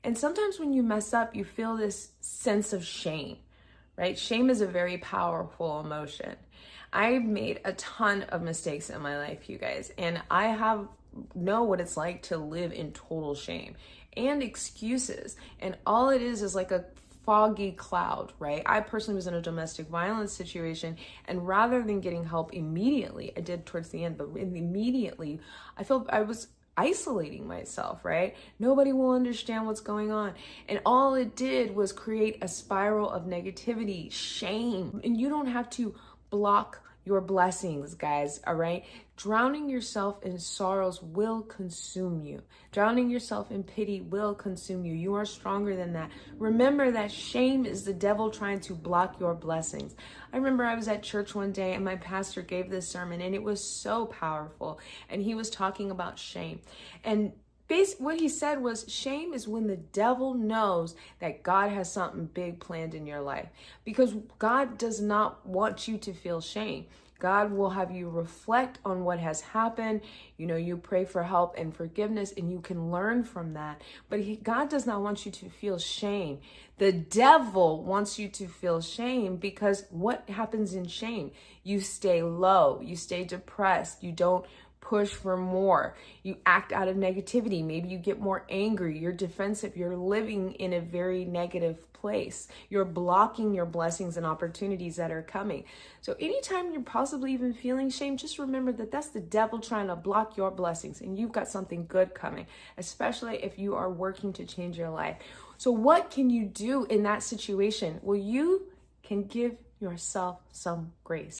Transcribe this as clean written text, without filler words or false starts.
And sometimes when you mess up, you feel this sense of shame, right? Shame is a very powerful emotion. I've made a ton of mistakes in my life, you guys, and I have know what it's like to live in total shame and excuses. And all it is like a foggy cloud, right? I personally was in a domestic violence situation, and rather than getting help immediately, I did towards the end, but immediately I felt I was isolating myself, right? Nobody will understand what's going on. And all it did was create a spiral of negativity, shame. And you don't have to block your blessings, guys, all right? Drowning yourself in sorrows will consume you. Drowning yourself in pity will consume you. You are stronger than that. Remember that shame is the devil trying to block your blessings. I remember I was at church one day and my pastor gave this sermon and it was so powerful. And he was talking about shame. And what he said was, shame is when the devil knows that God has something big planned in your life, because God does not want you to feel shame. God will have you reflect on what has happened. You know, you pray for help and forgiveness and you can learn from that. But God does not want you to feel shame. The devil wants you to feel shame, because what happens in shame? You stay low, you stay depressed, you don't push for more. You act out of negativity. Maybe you get more angry. You're defensive. You're living in a very negative place. You're blocking your blessings and opportunities that are coming. So anytime you're possibly even feeling shame, just remember that that's the devil trying to block your blessings, and you've got something good coming, especially if you are working to change your life. So what can you do in that situation? Well, you can give yourself some grace.